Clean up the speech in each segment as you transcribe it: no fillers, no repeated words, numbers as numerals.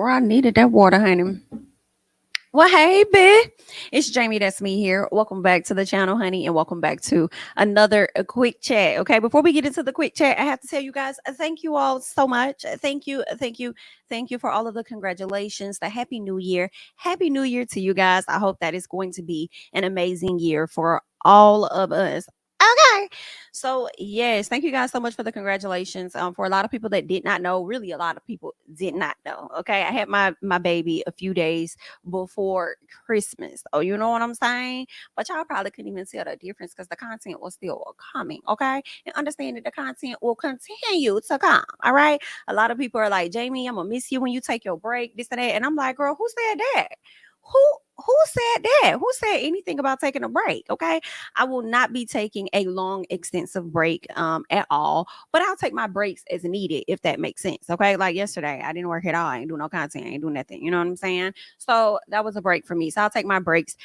Girl, I needed that water, honey. Well, hey, bitch. It's JamiThatsMe here. Welcome back to the channel, honey, and welcome back to another quick chat. Okay, before we get into the quick chat, I have to tell you guys, thank you all so much. Thank you for all of the congratulations, the Happy New Year. Happy New Year to you guys. I hope that is going to be an amazing year for all of us. Okay. So yes, thank you guys so much for the congratulations. For a lot of people that did not know, really a lot of people did not know. Okay. I had my baby a few days before Christmas. Oh, you know what I'm saying? But y'all probably couldn't even tell the difference because the content was still coming. Okay. And understand that the content will continue to come. All right. A lot of people are like, Jamie, I'm gonna miss you when you take your break, this and that. And I'm like, girl, who said that? Who said that? Who said anything about taking a break? Okay. I will not be taking a long, extensive break at all, but I'll take my breaks as needed if that makes sense. Okay. Like yesterday, I didn't work at all. I ain't do no content, I ain't do nothing. You know what I'm saying? So that was a break for me. So I'll take my breaks,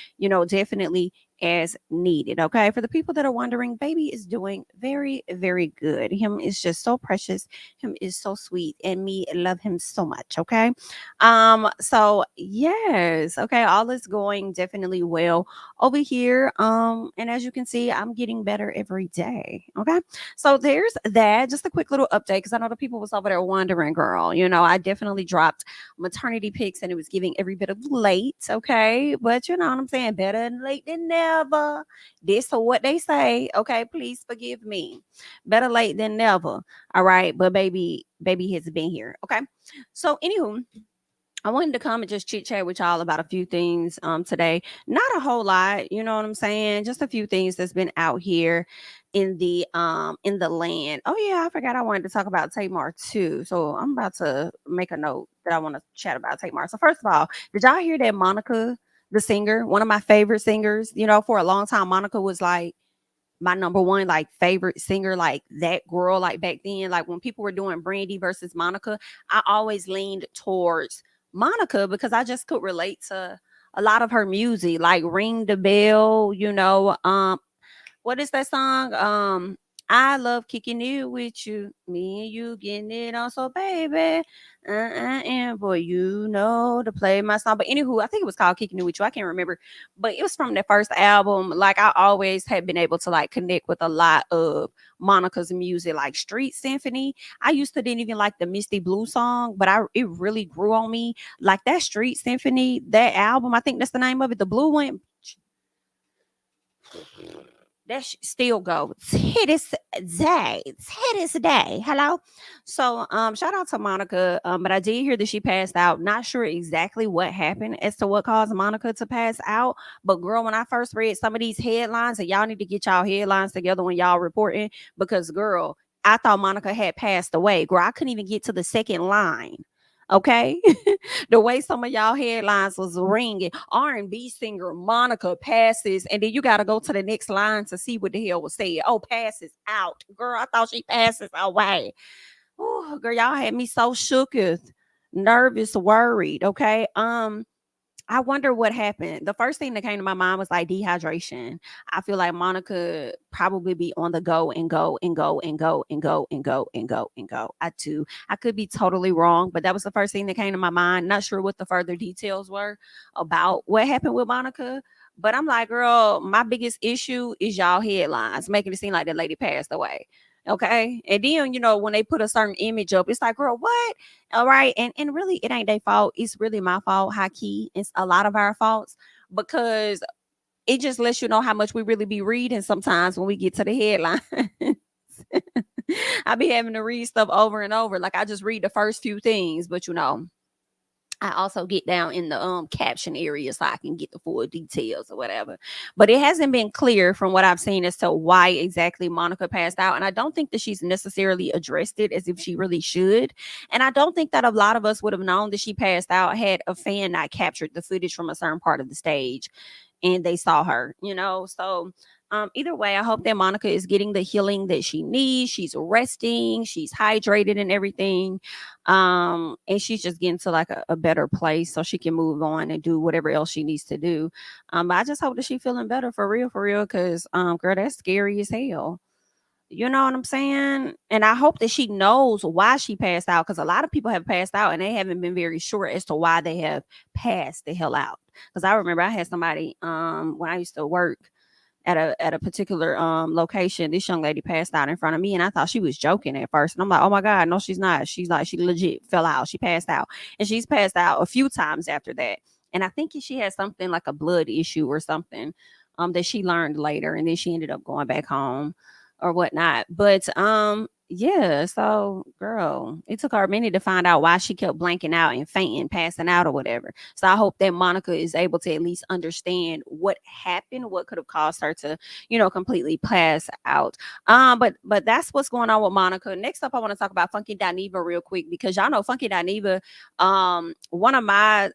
definitely as needed. Okay. For the people that are wondering, baby is doing very, very good. Him is just so precious. Him is so sweet. And me love him so much. Okay. So yes, okay, all is going definitely well over here. And as you can see, I'm getting better every day. Okay. So there's that. Just a quick little update because I know the people was over there wondering, girl. I definitely dropped maternity pics and it was giving every bit of late. Okay. But you know what I'm saying? Better than late than never. This or what they say. Okay. Please forgive me. Better late than never. All right. But baby has been here. Okay. So anywho, I wanted to come and just chit chat with y'all about a few things today. Not a whole lot, you know what I'm saying? Just a few things that's been out here in the land. Oh yeah, I forgot I wanted to talk about Tamar too. So I'm about to make a note that I want to chat about Tamar. So first of all, did y'all hear that Monica, the singer, one of my favorite singers, for a long time, Monica was like my number one like favorite singer, like that girl, like back then, like when people were doing Brandy versus Monica, I always leaned towards Monica because I just could relate to a lot of her music, like Ring the Bell, what is that song? I love kicking it with you, me and you getting it on. So, baby, and boy, to play my song. But anywho, I think it was called Kicking It With You. I can't remember, but it was from the first album. Like I always had been able to like connect with a lot of Monica's music, like Street Symphony. I used to didn't even like the Misty Blue song, but it really grew on me. Like that Street Symphony, that album. I think that's the name of it. The blue one that still go to this day. Hello. So shout out to Monica. But I did hear that she passed out. Not sure exactly what happened as to what caused Monica to pass out. But girl, when I first read some of these headlines, and y'all need to get y'all headlines together when y'all reporting, because girl, I thought Monica had passed away. Girl, I couldn't even get to the second line. Okay. The way some of y'all headlines was ringing, R&B singer Monica passes, and then you got to go to the next line to see what the hell was said. Oh, passes out. Girl, I thought she passes away. Oh, girl, y'all had me so shooketh, nervous, worried. Okay. I wonder what happened. The first thing that came to my mind was like dehydration. I feel like Monica probably be on the go and go and go and go and go and go and go and go. I could be totally wrong, but that was the first thing that came to my mind. Not sure what the further details were about what happened with Monica. But I'm like, girl, my biggest issue is y'all headlines making it seem like that lady passed away. Okay. And then, when they put a certain image up, it's like, girl, what? All right. And really, it ain't their fault. It's really my fault, high key. It's a lot of our faults because it just lets you know how much we really be reading sometimes when we get to the headline. I be having to read stuff over and over. Like I just read the first few things, but I also get down in the caption area so I can get the full details or whatever. But it hasn't been clear from what I've seen as to why exactly Monica passed out. And I don't think that she's necessarily addressed it as if she really should. And I don't think that a lot of us would have known that she passed out had a fan not captured the footage from a certain part of the stage and they saw her. So either way, I hope that Monica is getting the healing that she needs. She's resting, she's hydrated and everything. And she's just getting to like a better place so she can move on and do whatever else she needs to do. But I just hope that she's feeling better for real, because girl, that's scary as hell. You know what I'm saying? And I hope that she knows why she passed out, because a lot of people have passed out and they haven't been very sure as to why they have passed the hell out. Because I remember I had somebody when I used to work at a particular location. This young lady passed out in front of me, and I thought she was joking at first. And I'm like, oh my God, no, she's not. She's like, she legit fell out. She passed out. And she's passed out a few times after that. And I think she had something like a blood issue or something that she learned later, and then she ended up going back home or whatnot. But yeah, so girl, it took her a minute to find out why she kept blanking out and fainting, passing out or whatever. So I hope that Monica is able to at least understand what happened, what could have caused her to, completely pass out. But that's what's going on with Monica. Next up, I want to talk about Funky Dineva real quick, because y'all know Funky Dineva, one of my,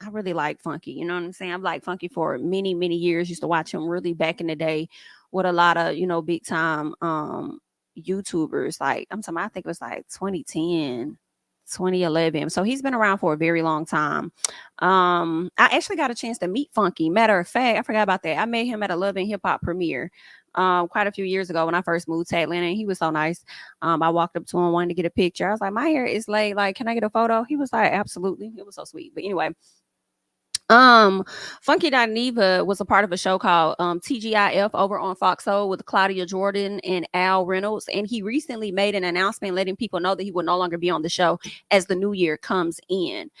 I really like Funky. You know what I'm saying? I've liked Funky for many, many years. Used to watch him really back in the day with a lot of, big time YouTubers. Like, I'm talking, I think it was like 2010, 2011. So he's been around for a very long time. I actually got a chance to meet Funky. Matter of fact, I forgot about that. I met him at a Love and Hip Hop premiere quite a few years ago when I first moved to Atlanta, and he was so nice. I walked up to him, wanted to get a picture. I was like, my hair is laid. Like, can I get a photo? He was like, absolutely. It was so sweet. But anyway, Funky Dineva was a part of a show called TGIF over on Fox Soul with Claudia Jordan and Al Reynolds, and he recently made an announcement letting people know that he will no longer be on the show as the new year comes in.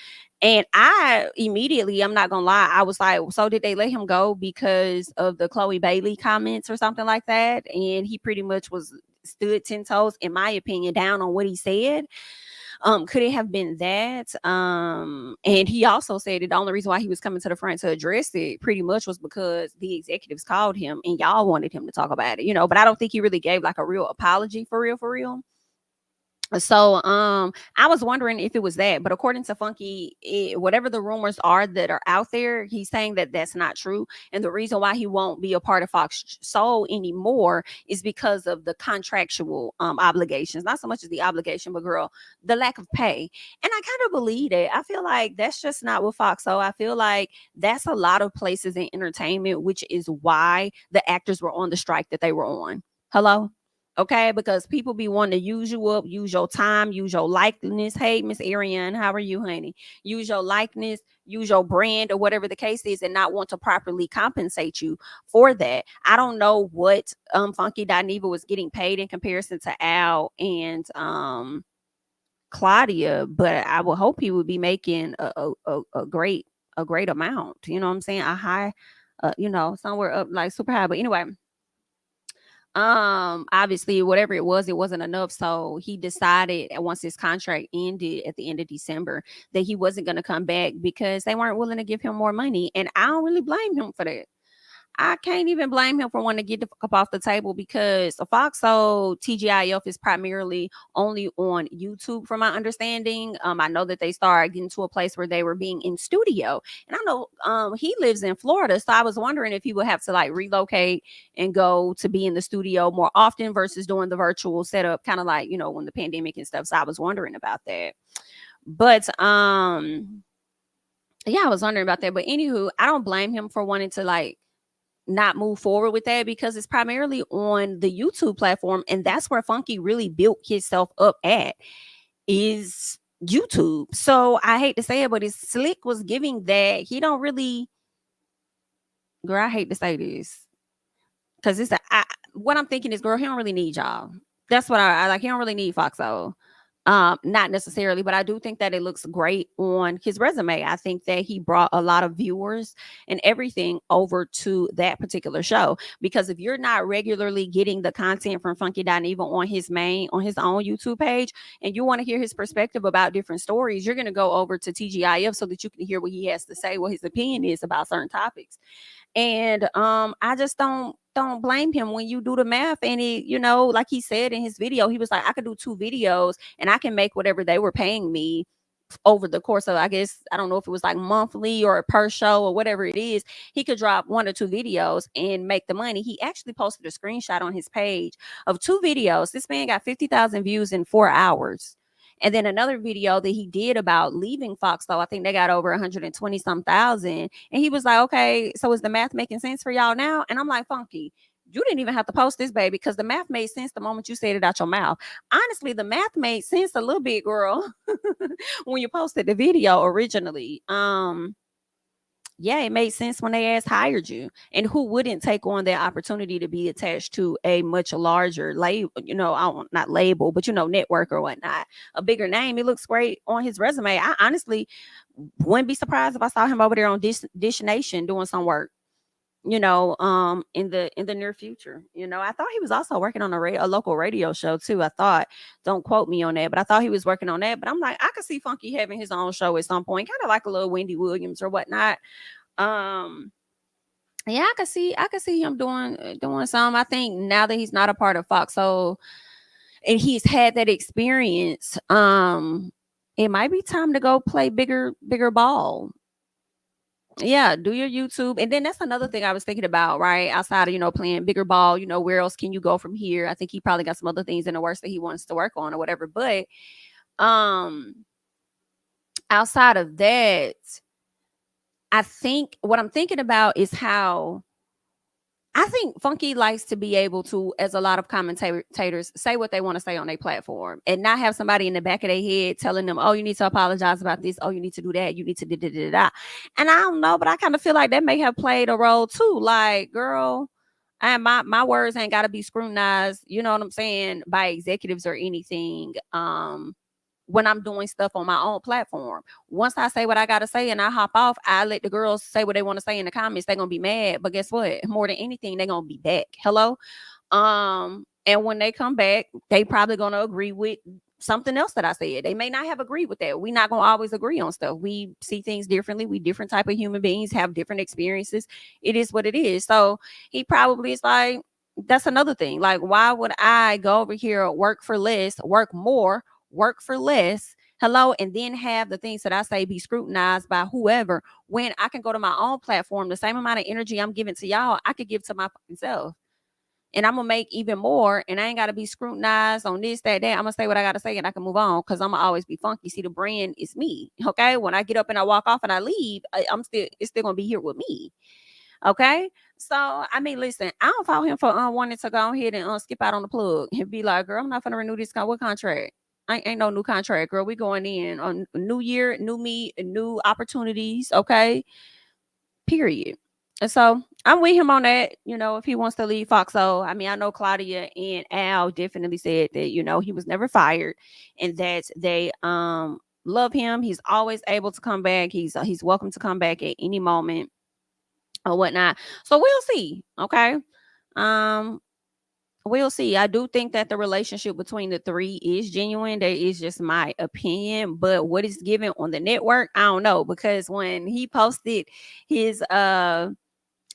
And I immediately, I'm not gonna lie, I was like, so did they let him go because of the Chloe Bailey comments or something like that? And he pretty much was stood 10 toes, in my opinion, down on what he said. Could it have been that? And he also said that the only reason why he was coming to the front to address it pretty much was because the executives called him and y'all wanted him to talk about it, but I don't think he really gave like a real apology for real. So I was wondering if it was that, but according to Funky, whatever the rumors are that are out there, he's saying that that's not true, and the reason why he won't be a part of Fox Soul anymore is because of the contractual obligations, not so much as the obligation, but girl, the lack of pay. And I kind of believe it. I feel like that's just not with Fox Soul. I feel like that's a lot of places in entertainment, which is why the actors were on the strike that they were on. Hello. Okay, because people be wanting to use you up, use your time, use your likeness. Hey, Miss Ariane, how are you, honey? Use your likeness, use your brand, or whatever the case is, and not want to properly compensate you for that. I don't know what Funky Dineva was getting paid in comparison to Al and Claudia, but I would hope he would be making a great amount. You know what I'm saying? A high, somewhere up like super high. But anyway, obviously whatever it wasn't enough, so he decided once his contract ended at the end of December that he wasn't going to come back because they weren't willing to give him more money, and I don't really blame him for that. I can't even blame him for wanting to get the fuck up off the table, because the Fox Soul TGIF is primarily only on YouTube, from my understanding. I know that they started getting to a place where they were being in studio, and I know he lives in Florida, so I was wondering if he would have to like relocate and go to be in the studio more often versus doing the virtual setup, kind of like when the pandemic and stuff. So I was wondering about that, but yeah, I was wondering about that. But anywho, I don't blame him for wanting to like not move forward with that, because it's primarily on the YouTube platform, and that's where Funky really built himself up at, is YouTube. So I hate to say it, but his Slick was giving that he don't really, girl, I hate to say this, because what I'm thinking is, girl, he don't really need y'all. That's what I like. He don't really need Foxo. Not necessarily, but I do think that it looks great on his resume. I think that he brought a lot of viewers and everything over to that particular show, because if you're not regularly getting the content from Funky Dineva on his own YouTube page, and you want to hear his perspective about different stories, you're going to go over to TGIF so that you can hear what he has to say, what his opinion is about certain topics. And I just don't blame him when you do the math. And it, like he said in his video, he was like, I could do 2 videos and I can make whatever they were paying me over the course of, I guess, I don't know if it was like monthly or per show or whatever it is. He could drop 1 or 2 videos and make the money. He actually posted a screenshot on his page of 2 videos. This man got 50,000 views in 4 hours. And then another video that he did about leaving Fox, though, I think they got over 120 some thousand. And he was like, okay, so is the math making sense for y'all now? And I'm like, Funky, you didn't even have to post this, baby, because the math made sense the moment you said it out your mouth. Honestly, the math made sense a little bit, girl, when you posted the video originally. Yeah, it made sense when they asked hired you. And who wouldn't take on that opportunity to be attached to a much larger label, not label, but network or whatnot, a bigger name. It looks great on his resume. I honestly wouldn't be surprised if I saw him over there on Dish Nation doing some work, in the near future. I thought he was also working on a local radio show too. I thought, don't quote me on that, but I thought he was working on that. But I'm like, I could see Funky having his own show at some point, kind of like a little Wendy Williams or whatnot. Yeah, I could see him doing some. I think now that he's not a part of Fox, so and he's had that experience, it might be time to go play bigger ball. Yeah, do your YouTube. And then that's another thing I was thinking about, right? Outside of, playing bigger ball, where else can you go from here? I think he probably got some other things in the works that he wants to work on or whatever. But um outside of that, I think what I'm thinking about is how I think Funky likes to be able to, as a lot of commentators, say what they want to say on their platform and not have somebody in the back of their head telling them, oh, you need to apologize about this. Oh, you need to do that. You need to da da da da. And I don't know, but I kind of feel like that may have played a role too. Like, girl, and my words ain't got to be scrutinized, you know what I'm saying, by executives or anything. When I'm doing stuff on my own platform. Once I say what I gotta say and I hop off, I let the girls say what they want to say in the comments. They're gonna be mad, but guess what? More than anything, they're gonna be back. Hello. And when they come back, they probably gonna agree with something else that I said. They may not have agreed with that. We're not gonna always agree on stuff. We see things differently. We different type of human beings, have different experiences. It is what it is. So he probably is like, that's another thing. Like, why would I go over here, work for less, work more, work for less, hello, and then have the things that I say be scrutinized by whoever, when I can go to my own platform, the same amount of energy I'm giving to y'all, I could give to my self. And I'm gonna make even more, and I ain't gotta be scrutinized on this, that. I'm gonna say what I gotta say, and I can move on because I'm gonna always be funky. See, the brand is me. Okay. When I get up and I walk off and I leave, it's still gonna be here with me. Okay. So I mean, listen, I don't fault him for wanting to go ahead and skip out on the plug and be like, girl, I'm not gonna renew this what contract. I ain't no new contract, girl. We going in on new year, new me, new opportunities. Okay. Period. And so I'm with him on that. If he wants to leave Fox. So I mean, I know Claudia and Al definitely said that, he was never fired and that they love him. He's always able to come back. He's welcome to come back at any moment or whatnot. So we'll see. Okay. Um, we'll see. I do think that the relationship between the three is genuine. That is just my opinion. But what is given on the network, I don't know. Because when he posted his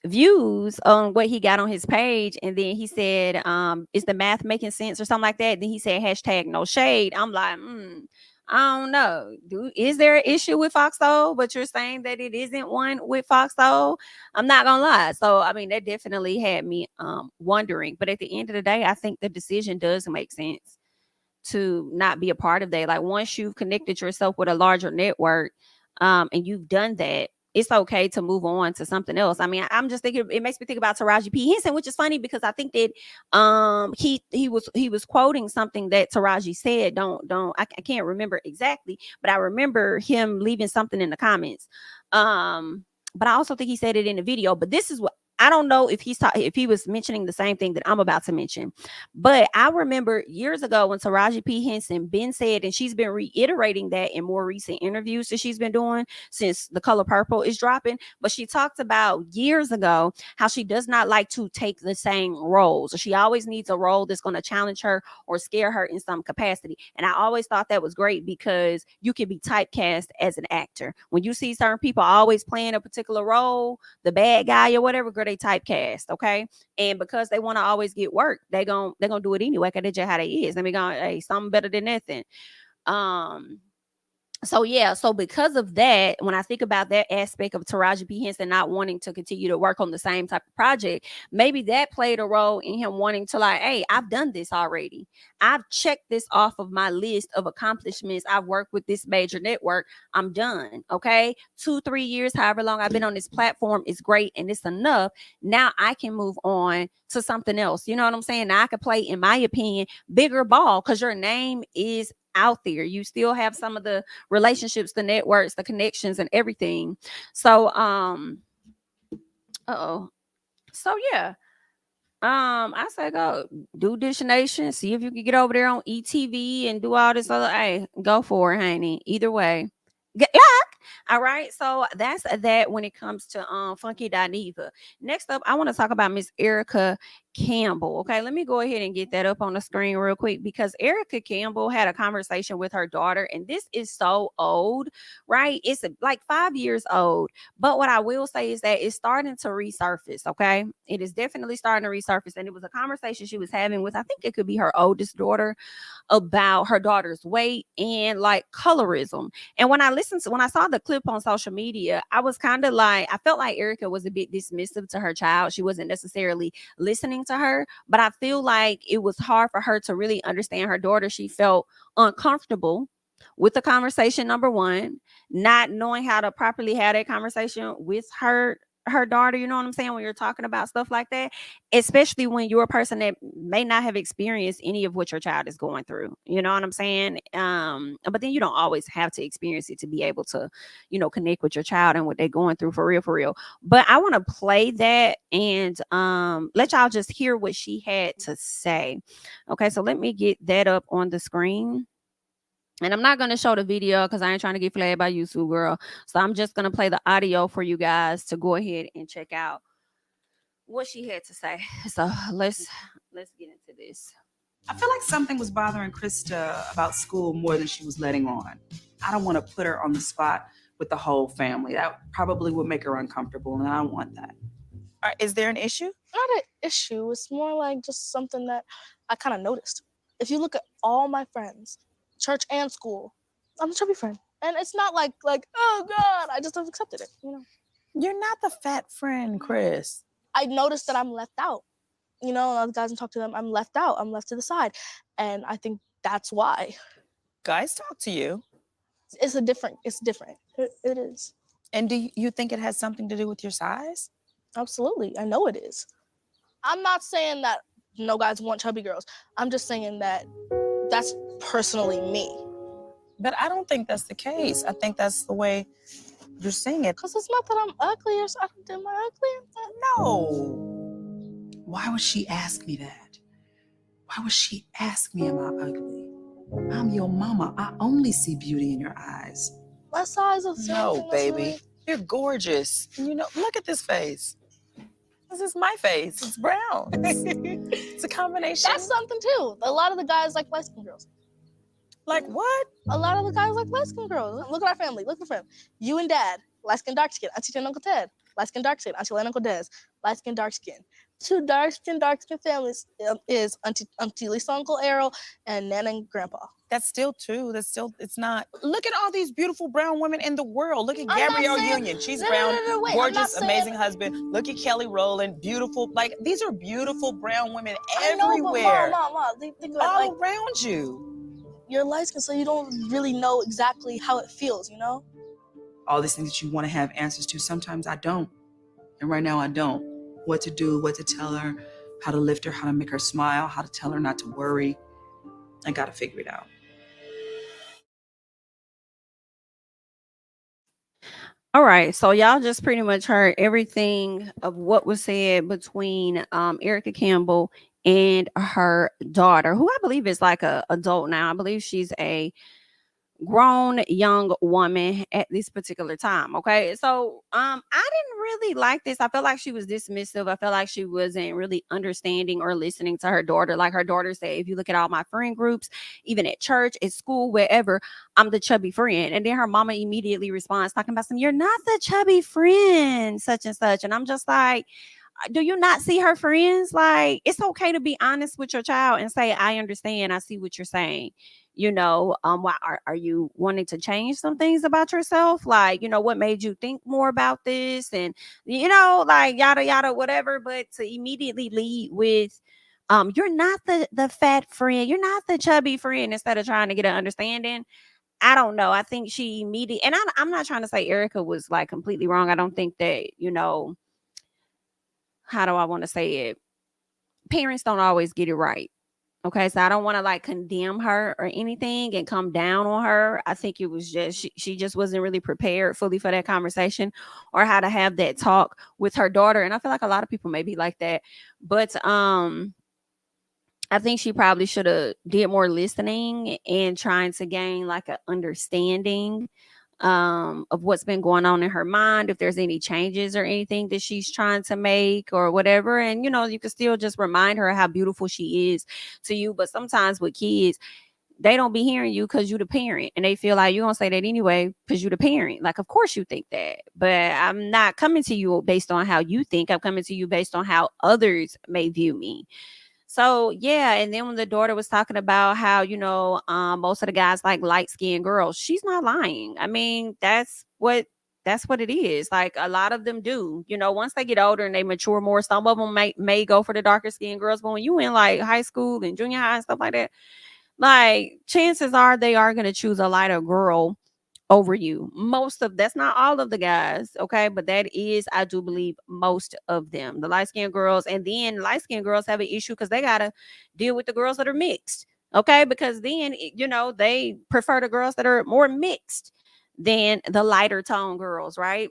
views on what he got on his page, and then he said, is the math making sense or something like that? Then he said hashtag no shade. I'm like, I don't know. Is there an issue with Foxhole? But you're saying that it isn't one with Foxhole. I'm not gonna lie. So I mean, that definitely had me wondering. But at the end of the day, I think the decision does make sense to not be a part of that. Like, once you've connected yourself with a larger network, and you've done that, it's okay to move on to something else. I mean, I'm just thinking, it makes me think about Taraji P. Henson, which is funny because I think that he was quoting something that Taraji said. I can't remember exactly, but I remember him leaving something in the comments. But I also think he said it in the video. But this is what I don't know if if he was mentioning the same thing that I'm about to mention. But I remember years ago when Taraji P. Henson been said, and she's been reiterating that in more recent interviews that she's been doing since The Color Purple is dropping. But she talked about years ago how she does not like to take the same roles. She always needs a role that's going to challenge her or scare her in some capacity. And I always thought that was great because you can be typecast as an actor. When you see certain people always playing a particular role, the bad guy or whatever, girl, they typecast. Okay. And because they want to always get work, they're gonna do it anyway, because that's just how they is. Let me go, hey, something better than nothing. So yeah, so because of that, when I think about that aspect of Taraji P. Henson not wanting to continue to work on the same type of project, maybe that played a role in him wanting to, like, hey, I've done this already. I've checked this off of my list of accomplishments. I've worked with this major network. I'm done. Okay. 2-3 years, however long I've been on this platform is great and it's enough. Now I can move on to something else. You know what I'm saying? Now I could play, in my opinion, bigger ball because your name is out there. You still have some of the relationships, the networks, the connections, and everything. So, uh-oh. So yeah. I say go do Dish Nation, see if you can get over there on ETV and do all this other. Hey, go for it, honey. Either way. Good luck. All right. So that's that when it comes to Funky Dineva. Next up, I want to talk about Miss Erica Campbell. Okay, let me go ahead and get that up on the screen real quick because Erica Campbell had a conversation with her daughter, and this is so old, right? It's like 5 years old. But what I will say is that it's starting to resurface. Okay, it is definitely starting to resurface, and it was a conversation she was having with, I think it could be her oldest daughter, about her daughter's weight and like colorism. And when I saw the clip on social media, I was kind of like, I felt like Erica was a bit dismissive to her child. She wasn't necessarily listening to her, but I feel like it was hard for her to really understand her daughter. She felt uncomfortable with the conversation, number one, not knowing how to properly have that conversation with her daughter. You know what I'm saying? When you're talking about stuff like that, especially when you're a person that may not have experienced any of what your child is going through. You know what I'm saying? But then you don't always have to experience it to be able to, connect with your child and what they're going through, for real, for real. But I want to play that and let y'all just hear what she had to say. Okay, so let me get that up on the screen. And I'm not going to show the video because I ain't trying to get flagged by YouTube, girl. So I'm just going to play the audio for you guys to go ahead and check out what she had to say. So let's get into this. I feel like something was bothering Krista about school more than she was letting on. I don't want to put her on the spot with the whole family. That probably would make her uncomfortable, and I don't want that. Is there an issue? Not an issue. It's more like just something that I kind of noticed. If you look at all my friends, church and school, I'm a chubby friend. And it's not like, oh God, I just have accepted it, You're not the fat friend, Chris. I noticed that I'm left out. Other guys and talk to them, I'm left out. I'm left to the side. And I think that's why. Guys talk to you. It's different. It is. And do you think it has something to do with your size? Absolutely. I know it is. I'm not saying that no guys want chubby girls. I'm just saying that that's personally me. But I don't think that's the case. I think that's the way you're saying it. Because it's not that I'm ugly or something. Am I ugly? No. Why would she ask me that? Why would she ask me, am I ugly? I'm your mama. I only see beauty in your eyes. My size is no, baby. You're gorgeous. Look at this face. This is my face. It's brown. It's a combination. That's something too. A lot of the guys like light skin girls. Like what? A lot of the guys like light skin girls. Look at our family. Look at the family. You and Dad, light skin, dark skin. Auntie and Uncle Ted, light skin, dark skin. Auntie and Uncle Des, light skin, dark skin. Two dark skin families is Auntie Lisa, Uncle Errol, and Nana and Grandpa. That's still two. It's not. Look at all these beautiful brown women in the world. Look at Gabrielle Union. She's brown, wait, gorgeous, amazing husband. Look at Kelly Rowland, beautiful. Like, these are beautiful brown women everywhere. Mom, think all around you. You're light skin, so you don't really know exactly how it feels, All these things that you want to have answers to, sometimes I don't. And right now I don't. What to do, what to tell her, how to lift her, how to make her smile, how to tell her not to worry. I got to figure it out. All right, so y'all just pretty much heard everything of what was said between Erica Campbell and her daughter, who I believe is like a adult now. I believe she's a grown young woman at this particular time. Okay, so I didn't really like this. I felt like she was dismissive. I felt like she wasn't really understanding or listening to her daughter. Like her daughter said, if you look at all my friend groups, even at church, at school, wherever, I'm the chubby friend. And then her mama immediately responds talking about you're not the chubby friend, such and such. And I'm just like, do you not see her friends? Like, it's okay to be honest with your child and say, I understand, I see what you're saying. Why are you wanting to change some things about yourself? Like, what made you think more about this? And, like yada, yada, whatever. But to immediately lead with, you're not the fat friend. You're not the chubby friend, instead of trying to get an understanding. I don't know. I think she immediately, and I'm not trying to say Erica was like completely wrong. I don't think that, how do I want to say it? parents don't always get it right. Okay, so I don't want to like condemn her or anything and come down on her. I think it was just she just wasn't really prepared fully for that conversation or how to have that talk with her daughter. And I feel like a lot of people may be like that. But I think she probably should have did more listening and trying to gain like an understanding of what's been going on in her mind, if there's any changes or anything that she's trying to make or whatever. And you can still just remind her how beautiful she is to you. But sometimes with kids, they don't be hearing you because you the parent, and they feel like you're gonna say that anyway because you the parent. Like, of course you think that, but I'm not coming to you based on how you think. I'm coming to you based on how others may view me. So yeah, and then when the daughter was talking about how most of the guys like light skinned girls, she's not lying. I mean, that's what it is. Like a lot of them do. Once they get older and they mature more, some of them may go for the darker skinned girls. But when you in like high school and junior high and stuff like that, like chances are they are gonna choose a lighter girl over you. That's not all of the guys, okay? But that is, I do believe, most of them. The light skinned girls, and then light skinned girls have an issue because they gotta deal with the girls that are mixed. Okay, because then they prefer the girls that are more mixed than the lighter tone girls, right?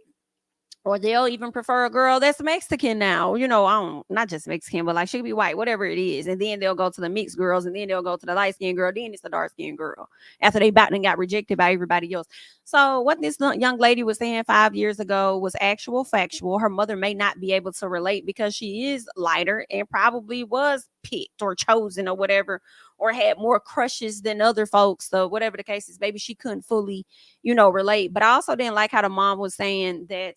Or they'll even prefer a girl that's Mexican now. I don't, not just Mexican, but like she could be white, whatever it is. And then they'll go to the mixed girls, and then they'll go to the light skinned girl. Then it's the dark skinned girl after they about and got rejected by everybody else. So what this young lady was saying 5 years ago was actual factual. Her mother may not be able to relate because she is lighter and probably was picked or chosen or whatever, or had more crushes than other folks. So whatever the case is, maybe she couldn't fully relate. But I also didn't like how the mom was saying that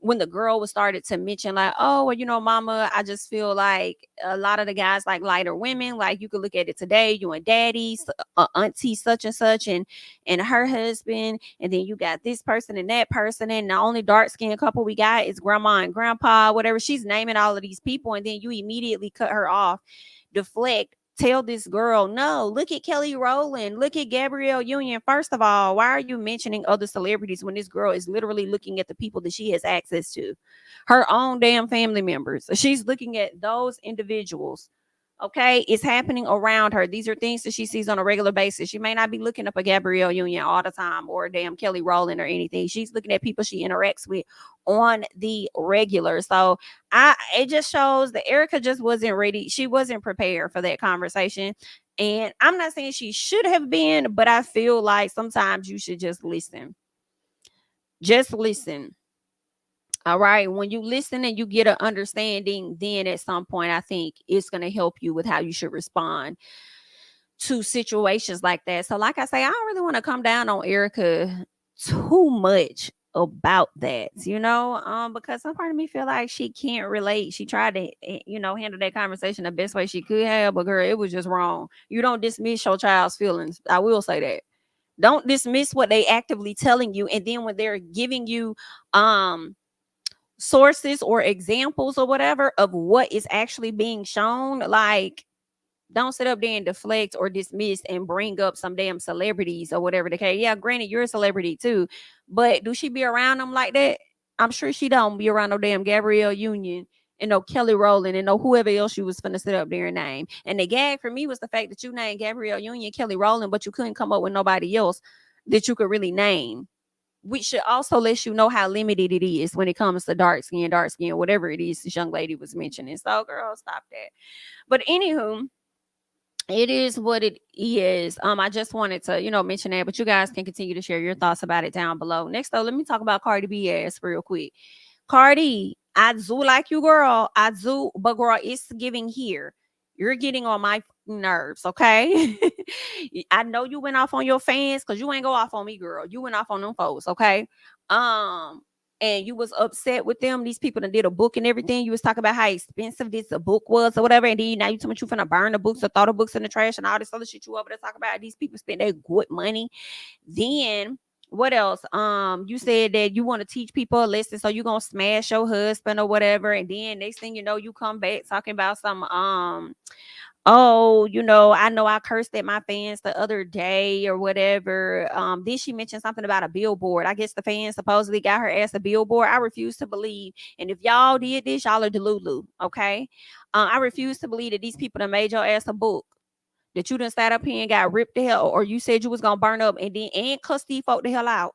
when the girl was started to mention like, oh, well, mama, I just feel like a lot of the guys like lighter women. Like you could look at it today, you and daddy, auntie such and such, and her husband, and then you got this person and that person, and the only dark skinned couple we got is grandma and grandpa, whatever. She's naming all of these people, and then you immediately cut her off, deflect, tell this girl, no, look at Kelly Rowland, look at Gabrielle Union. First of all, why are you mentioning other celebrities when this girl is literally looking at the people that she has access to, her own damn family members? She's looking at those individuals. Okay, it's happening around her. These are things that she sees on a regular basis. She may not be looking up a Gabrielle Union all the time or a damn Kelly Rowland or anything. She's looking at people she interacts with on the regular. So it just shows that Erica just wasn't ready. She wasn't prepared for that conversation. And I'm not saying she should have been, but I feel like sometimes you should just listen. Just listen. All right. When you listen and you get an understanding, then at some point, I think it's going to help you with how you should respond to situations like that. So, like I say, I don't really want to come down on Erica too much about that, because some part of me feel like she can't relate. She tried to, handle that conversation the best way she could have, but girl, it was just wrong. You don't dismiss your child's feelings. I will say that. Don't dismiss what they actively telling you, and then when they're giving you, sources or examples or whatever of what is actually being shown, like don't sit up there and deflect or dismiss and bring up some damn celebrities or whatever the case. Yeah, granted, you're a celebrity too, but do she be around them like that? I'm sure she don't be around no damn Gabrielle Union and no Kelly Rowland and no whoever else you was finna sit up there and name. And the gag for me was the fact that you named Gabrielle Union, Kelly Rowland, but you couldn't come up with nobody else that you could really name. We should also let you know how limited it is when it comes to dark skin, whatever it is this young lady was mentioning. So, girl, stop that. But anywho, it is what it is. I just wanted to, mention that, but you guys can continue to share your thoughts about it down below. Next, though, let me talk about Cardi B ass real quick. Cardi, I do like you, girl. I do, but girl, it's giving here. You're getting on my nerves, okay? I know you went off on your fans because you ain't go off on me, girl. You went off on them folks, okay? And you was upset with them. These people that did a book and everything. You was talking about how expensive this a book was or whatever. And then now you told me you finna burn the books or throw the books in the trash and all this other shit you over there talking about. These people spend their good money. Then what else? You said that you want to teach people a lesson, so you gonna smash your husband or whatever. And then next thing you know, you come back talking about some oh, I know I cursed at my fans the other day or whatever. Then she mentioned something about a billboard. I guess the fans supposedly got her ass a billboard. I refuse to believe. And if y'all did this, y'all are delulu, okay? I refuse to believe that these people done made your ass a book. That you done sat up here and got ripped the hell, or you said you was gonna burn up and cuss these folk the hell out.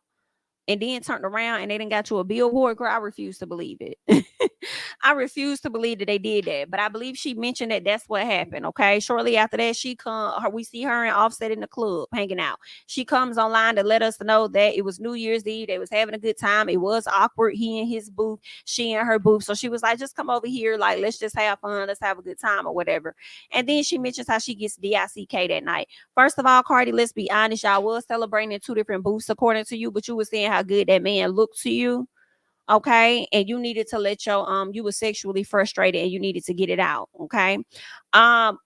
And then turned around and they didn't got you a billboard, girl. I refuse to believe it. I refuse to believe that they did that, but I believe she mentioned that that's what happened. Okay, shortly after that, we see her and Offset in the club hanging out. She comes online to let us know that it was New Year's Eve. They was having a good time. It was awkward. He in his booth, she in her booth. So she was like, "Just come over here, like let's just have fun, let's have a good time or whatever." And then she mentions how she gets DICK that night. First of all, Cardi, let's be honest, y'all was celebrating in two different booths according to you, but you were saying how good that man looked to you. Okay, and you needed to let your you were sexually frustrated and you needed to get it out. Okay, and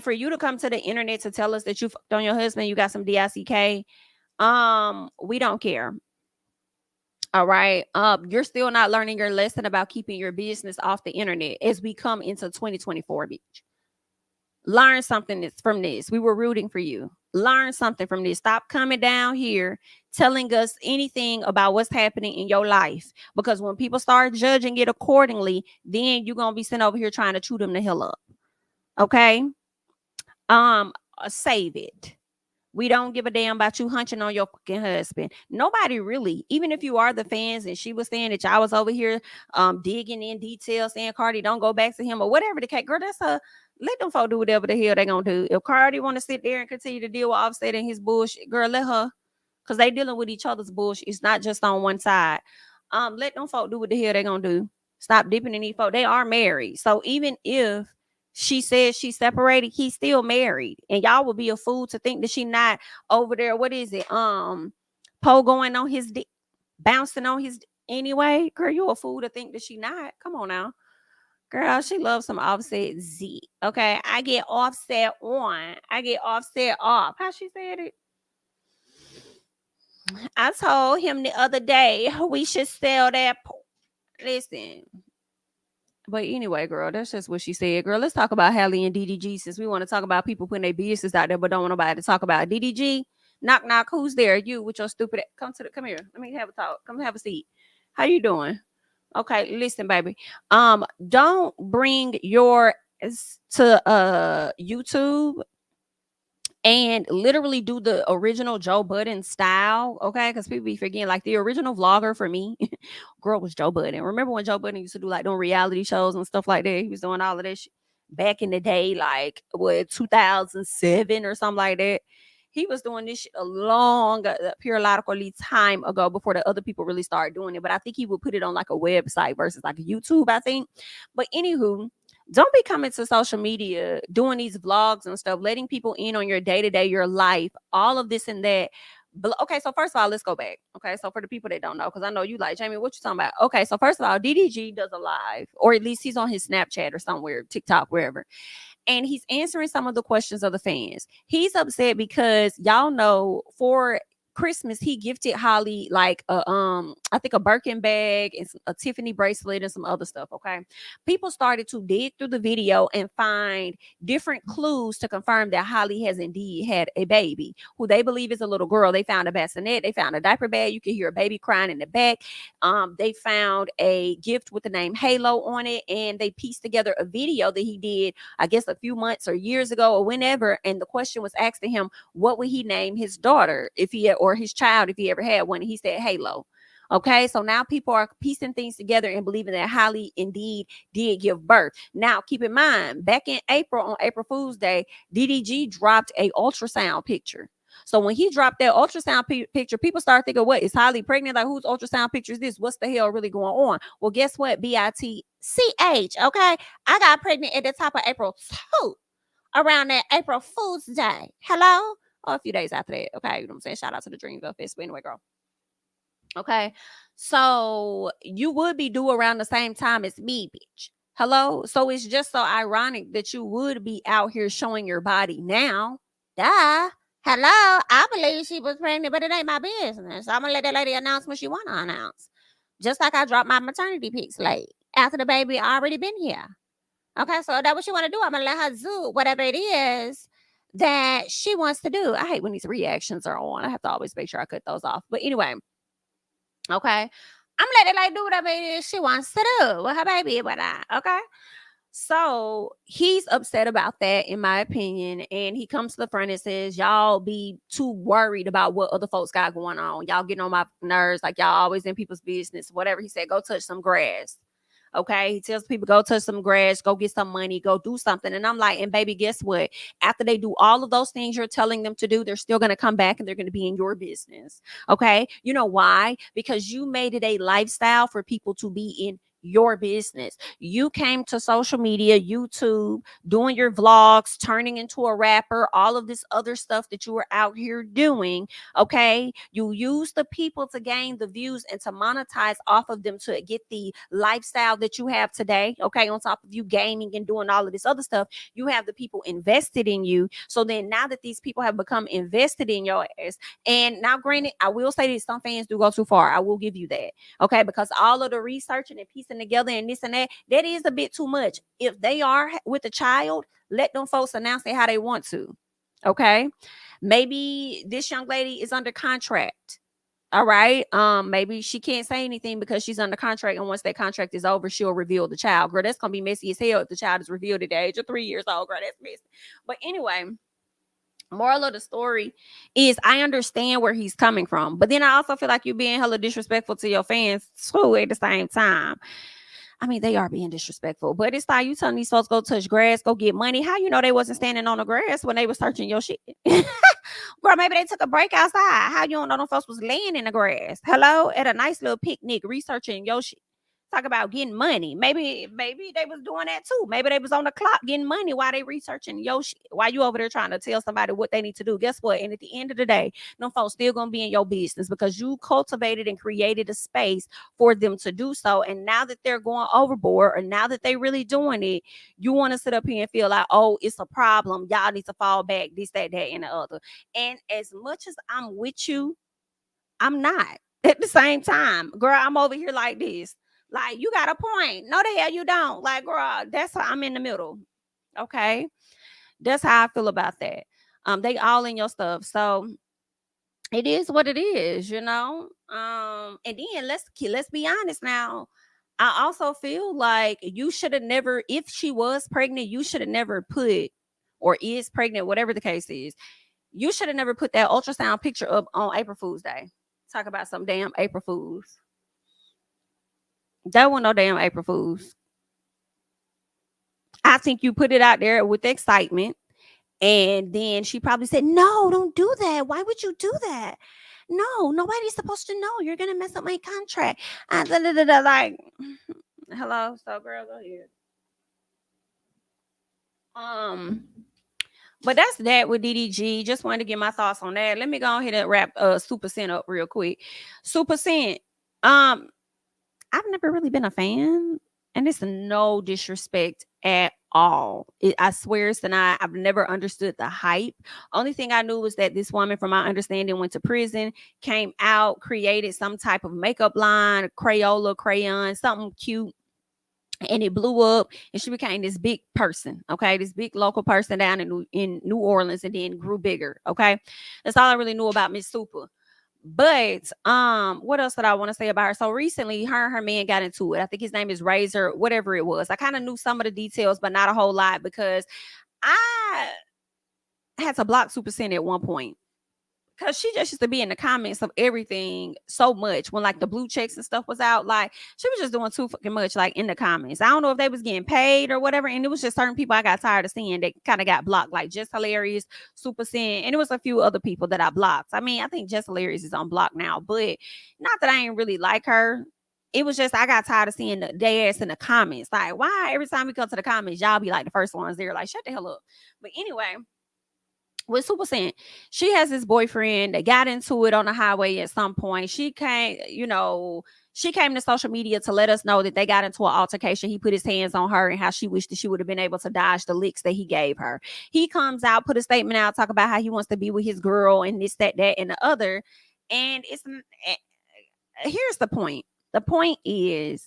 for you to come to the internet to tell us that you fucked on your husband, you got some DICK, we don't care. All right, you're still not learning your lesson about keeping your business off the internet as we come into 2024, bitch. Learn something from this. We were rooting for you. Learn something from this. Stop coming down here telling us anything about what's happening in your life, because when people start judging it accordingly, then you're gonna be sitting over here trying to chew them the hell up. Okay, save it. We don't give a damn about you hunching on your fucking husband. Nobody really, even if you are the fans and she was saying that y'all was over here digging in details, saying Cardi don't go back to him or whatever the case. Girl, that's her. Let them folk do whatever the hell they gonna do. If Cardi want to sit there and continue to deal with Offset and his bullshit, girl, let her. Because they dealing with each other's bullshit. It's not just on one side. Let them folk do what the hell they gonna do. Stop dipping in these folk. They are married. So even if she says she's separated, he's still married. And y'all would be a fool to think that she not over there. What is it? Poe going on his dick, bouncing on his anyway. Girl, you a fool to think that she not. Come on now. Girl, she loves some Offset Z. Okay. I get Offset on. I get Offset off. How she said it? I told him the other day we should sell that. Listen. But anyway, girl, that's just what she said. Girl, let's talk about Halle and DDG, since we want to talk about people putting their business out there, but don't want nobody to talk about DDG. Knock, knock. Who's there? You with your stupid. Come here. Let me have a talk. Come have a seat. How you doing? Okay, listen, baby. Don't bring your to YouTube and literally do the original Joe Budden style, okay? Because people be forgetting, like the original vlogger for me, girl, was Joe Budden. Remember when Joe Budden used to do like doing reality shows and stuff like that? He was doing all of this back in the day, like what 2007 or something like that. He was doing this shit a long, periodically time ago before the other people really started doing it. But I think he would put it on like a website versus like a YouTube, I think. But anywho, don't be coming to social media doing these vlogs and stuff, letting people in on your day-to-day, your life, all of this and that. Okay, so first of all, let's go back. Okay, so for the people that don't know, because I know you like, Jami, what you talking about? Okay, so first of all, DDG does a live, or at least he's on his Snapchat or somewhere, TikTok, wherever. And he's answering some of the questions of the fans. He's upset because y'all know for Christmas he gifted Holly like I think a Birkin bag and a Tiffany bracelet and some other stuff. Okay, people started to dig through the video and find different clues to confirm that Holly has indeed had a baby who they believe is a little girl. They found a bassinet, they found a diaper bag, you can hear a baby crying in the back. They found a gift with the name Halo on it, and they pieced together a video that he did, I guess a few months or years ago or whenever, and the question was asked to him, what would he name his daughter if he or his child if he ever had one? And he said Halo. Okay, so now people are piecing things together and believing that Holly indeed did give birth. Now, keep in mind, back in April, on April Fool's Day, DDG dropped a ultrasound picture. So when he dropped that ultrasound picture, people start thinking, what, is Holly pregnant? Like, whose ultrasound picture is this? What's the hell really going on? Well, guess what? BITCH. Okay, I got pregnant at the top of April 2, around that April Fool's Day. Hello? Or a few days after that. Okay, you know what I'm saying? Shout out to the Dreamville Fest. But anyway, girl. Okay, so you would be due around the same time as me, bitch. Hello? So it's just so ironic that you would be out here showing your body now. Duh. Hello? I believe she was pregnant, but it ain't my business. I'm gonna let that lady announce when she wanna announce. Just like I dropped my maternity pics late after the baby already been here. Okay, so that what you want to do. I'm gonna let her do whatever it is that she wants to do. I hate when these reactions are on. I have to always make sure I cut those off. But anyway, okay. I'm letting like do whatever it is she wants to do with her baby, but okay. So he's upset about that, in my opinion. And he comes to the front and says, y'all be too worried about what other folks got going on. Y'all getting on my nerves, like y'all always in people's business. Whatever he said, go touch some grass. Okay. He tells people, go touch some grass, go get some money, go do something. And I'm like, and baby, guess what? After they do all of those things you're telling them to do, they're still going to come back and they're going to be in your business. Okay. You know why? Because you made it a lifestyle for people to be in your business. You came to social media, YouTube, doing your vlogs, turning into a rapper, all of this other stuff that you were out here doing. Okay. You use the people to gain the views and to monetize off of them to get the lifestyle that you have today. Okay. On top of you gaming and doing all of this other stuff, you have the people invested in you. So then now that these people have become invested in your ass, and now granted, I will say that some fans do go too far. I will give you that. Okay. Because all of the researching and piecing together and this and that is a bit too much. If they are with a child, let them folks announce it how they want to. Okay. Maybe this young lady is under contract. All right. Maybe she can't say anything because she's under contract, and once that contract is over, she'll reveal the child. Girl, that's gonna be messy as hell if the child is revealed at the age of 3 years old. Girl, that's messy. But anyway, moral of the story is I understand where he's coming from, but then I also feel like you're being hella disrespectful to your fans too at the same time. I mean, they are being disrespectful, but it's like you telling these folks go touch grass, go get money. How you know they wasn't standing on the grass when they was searching your shit? Girl, maybe they took a break outside. How you don't know them folks was laying in the grass? Hello, at a nice little picnic researching your shit. Talk about getting money. Maybe they was doing that too. Maybe they was on the clock getting money while they researching your shit. While you over there trying to tell somebody what they need to do. Guess what? And at the end of the day, them folks still gonna be in your business because you cultivated and created a space for them to do so. And now that they're going overboard, or now that they really doing it, you want to sit up here and feel like, oh, it's a problem. Y'all need to fall back. This, that, and the other. And as much as I'm with you, I'm not. At the same time, girl, I'm over here like this. Like, you got a point. No, the hell you don't. Like, girl, that's how I'm in the middle. Okay. That's how I feel about that. They all in your stuff. So it is what it is, you know. And then let's be honest now. I also feel like you should have never, if she was pregnant, you should have never put, or is pregnant, whatever the case is, you should have never put that ultrasound picture up on April Fool's Day. Talk about some damn April Fools. That wasn't no damn April Fools. I think you put it out there with excitement. And then she probably said, no, don't do that. Why would you do that? No, nobody's supposed to know. You're going to mess up my contract. Like, hello. So, girl, go ahead. But that's that with DDG. Just wanted to get my thoughts on that. Let me go ahead and wrap Super Scent up real quick. Super Scent. I've never really been a fan, and it's no disrespect at all. I swear it's not. I've never understood the hype. Only thing I knew was that this woman, from my understanding, went to prison, came out, created some type of makeup line, Crayola, crayon, something cute. And it blew up, and she became this big person, okay? This big local person down in New Orleans, and then grew bigger, okay? That's all I really knew about Miss Supa. But what else did I want to say about her? So recently, her and her man got into it. I think his name is Razor, whatever it was. I kind of knew some of the details, but not a whole lot, because I had to block Super Scent at one point. Because she just used to be in the comments of everything so much when like the blue checks and stuff was out. Like, she was just doing too fucking much, like, in the comments. I don't know if they was getting paid or whatever. And it was just certain people I got tired of seeing that kind of got blocked, like Just Hilarious, Super Scent, and it was a few other people that I blocked. I mean, I think Just Hilarious is on block now, but not that I ain't really like her. It was just I got tired of seeing their ass in the comments. Like, why every time we come to the comments, y'all be like the first ones there? Like, shut the hell up. But anyway, with Super Scent, she has this boyfriend. They got into it on the highway at some point. She came to social media to let us know that they got into an altercation. He put his hands on her and how she wished that she would have been able to dodge the licks that he gave her. He comes out, put a statement out, talk about how he wants to be with his girl and this, that, and the other. And here's the point. The point is,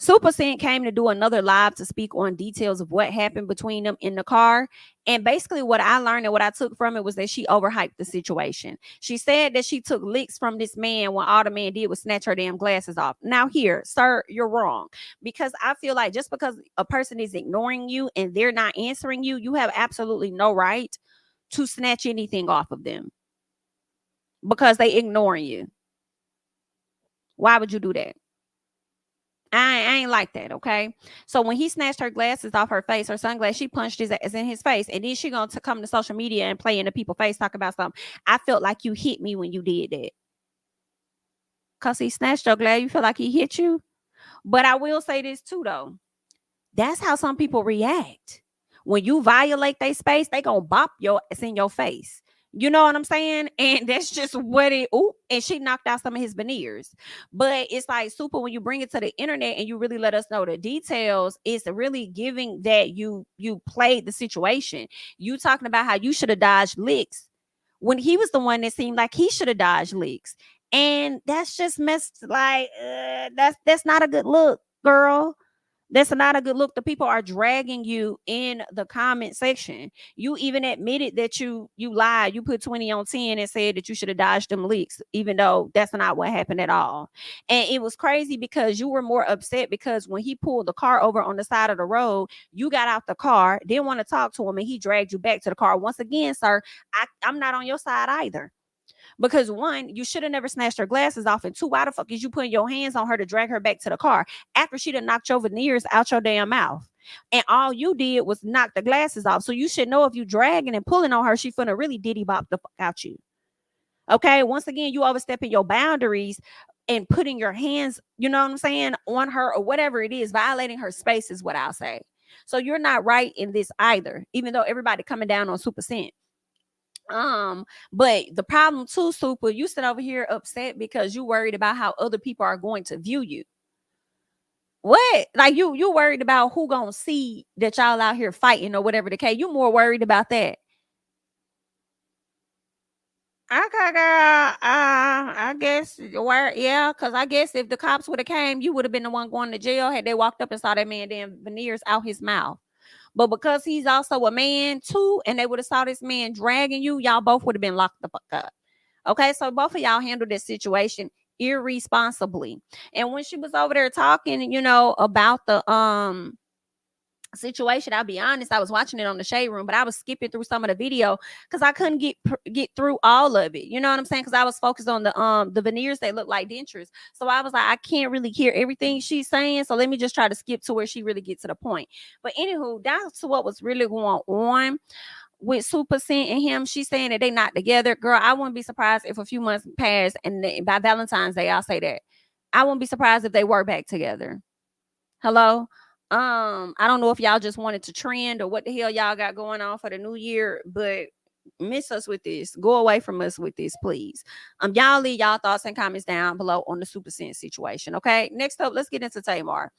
Supa came to do another live to speak on details of what happened between them in the car. And basically what I learned and what I took from it was that she overhyped the situation. She said that she took licks from this man when all the man did was snatch her damn glasses off. Now here, sir, you're wrong. Because I feel like just because a person is ignoring you and they're not answering you, you have absolutely no right to snatch anything off of them because they ignoring you. Why would you do that? I ain't like that, okay? So when he snatched her glasses off her face, her sunglasses, she punched his ass in his face. And then she gonna come to social media and play in the people's face, talk about something. I felt like you hit me when you did that. Because he snatched your glass, you feel like he hit you? But I will say this too, though. That's how some people react. When you violate their space, they gonna bop your ass in your face. You know what I'm saying? And that's just what it. Ooh, and she knocked out some of his veneers. But it's like Supa when you bring it to the internet and you really let us know the details. It's really giving that you played the situation. You talking about how you should have dodged licks when he was the one that seemed like he should have dodged licks, and that's just messed. Like that's not a good look, girl. That's not a good look. The people are dragging you in the comment section. You even admitted that you lied. You put 20 on 10 and said that you should have dodged them leaks, even though that's not what happened at all. And it was crazy because you were more upset because when he pulled the car over on the side of the road, you got out the car, didn't want to talk to him, and he dragged you back to the car. Once again, sir, I'm not on your side either. Because one, you should have never snatched her glasses off. And two, why the fuck is you putting your hands on her to drag her back to the car after she done knocked your veneers out your damn mouth? And all you did was knock the glasses off. So you should know if you dragging and pulling on her, she finna really diddy bop the fuck out you. Okay, once again, you overstepping your boundaries and putting your hands, you know what I'm saying, on her or whatever it is, violating her space is what I'll say. So you're not right in this either, even though everybody coming down on Supa Cent. But the problem too, Supa, you sit over here upset because you worried about how other people are going to view you. What? Like you worried about who gonna see that y'all out here fighting or whatever the case. You more worried about that. Okay, girl. I guess because I guess if the cops would have came, you would have been the one going to jail had they walked up and saw that man damn veneers out his mouth. But because he's also a man too, and they would have saw this man dragging you, y'all both would have been locked the fuck up. Okay, so both of y'all handled this situation irresponsibly. And when she was over there talking, about the situation, I'll be honest, I was watching it on the Shade Room, but I was skipping through some of the video because I couldn't get through all of it. You know what I'm saying? Because I was focused on the veneers that look like dentures. So I was like, I can't really hear everything she's saying. So let me just try to skip to where she really gets to the point. But anywho, that's what was really going on with Supa Cent and him. She's saying that they not together. Girl, I wouldn't be surprised if a few months pass and by Valentine's Day, I'll say that. I wouldn't be surprised if they were back together. Hello? I don't know if y'all just wanted to trend or what the hell y'all got going on for the new year, but miss us with this. Go away from us with this, please. Y'all leave y'all thoughts and comments down below on the Supa Cent situation. Okay. Next up, let's get into Tamar.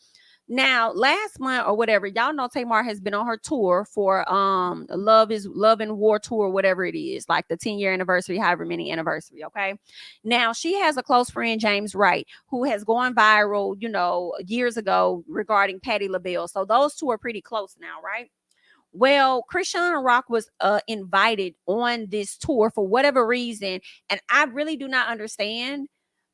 Now, last month or whatever, y'all know Tamar has been on her tour for Love and War tour, whatever it is, like the 10-year anniversary, however many anniversary. Okay. Now she has a close friend, James Wright, who has gone viral, years ago regarding Patti LaBelle. So those two are pretty close now, right? Well, Chrisean Rock was invited on this tour for whatever reason, and I really do not understand.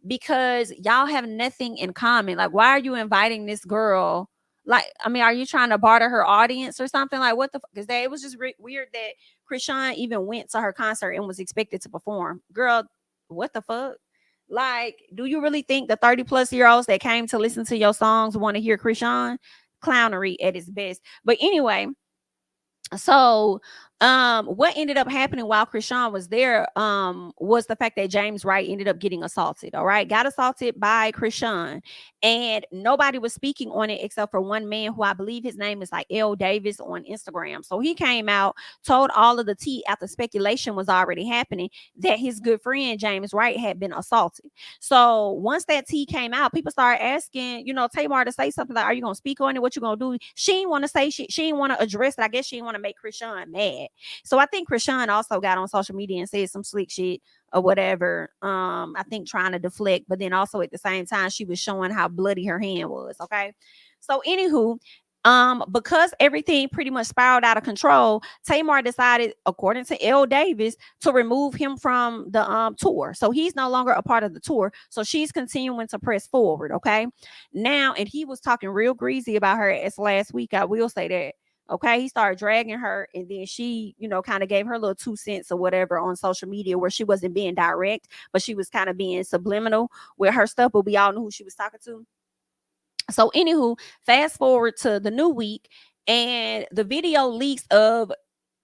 Because y'all have nothing in common. Like, why are you inviting this girl? Like, I mean, are you trying to barter her audience or something? Like, what the fuck is that? It was just weird that Chrisean even went to her concert and was expected to perform. Girl, what the fuck? Like, do you really think the 30-plus-year-olds that came to listen to your songs want to hear Chrisean? Clownery at its best. But anyway, so what ended up happening while Chrisean was there was the fact that James Wright ended up getting assaulted. All right, got assaulted by Chrisean, and nobody was speaking on it except for one man who I believe his name is like L Davis on Instagram. So he came out, told all of the tea after speculation was already happening that his good friend James Wright had been assaulted. So once that tea came out, people started asking, Tamar to say something like, "Are you gonna speak on it? What you gonna do?" She didn't want to say shit. She didn't want to address it. I guess she didn't want to make Chrisean mad. that. So I think Krishan also got on social media and said some slick shit or whatever. I think trying to deflect, but then also at the same time, she was showing how bloody her hand was. Okay. So anywho, because everything pretty much spiraled out of control, Tamar decided, according to Elle Davis, to remove him from the tour. So he's no longer a part of the tour. So she's continuing to press forward. Okay. Now, and he was talking real greasy about her as last week. I will say that. Okay, he started dragging her, and then she, kind of gave her little 2 cents or whatever on social media, where she wasn't being direct, but she was kind of being subliminal with her stuff. But we all knew who she was talking to. So, anywho, fast forward to the new week, and the video leaks of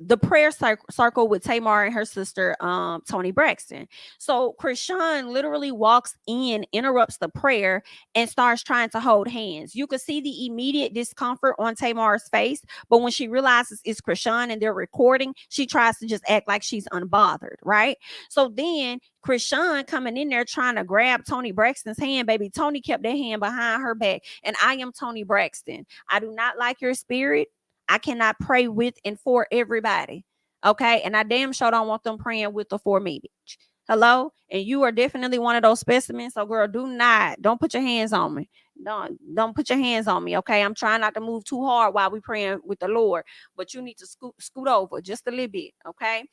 the prayer circle with Tamar and her sister, Toni Braxton. So Krishan literally walks in, interrupts the prayer, and starts trying to hold hands. You could see the immediate discomfort on Tamar's face, but when she realizes it's Krishan and they're recording, she tries to just act like she's unbothered, right? So then Krishan coming in there trying to grab Toni Braxton's hand, baby. Toni kept that hand behind her back. And I am Toni Braxton. I do not like your spirit. I cannot pray with and for everybody. Okay. And I damn sure don't want them praying with or for me, bitch. Hello? And you are definitely one of those specimens. So, girl, don't put your hands on me. Don't put your hands on me. Okay. I'm trying not to move too hard while we praying with the Lord. But you need to scoot over just a little bit. Okay.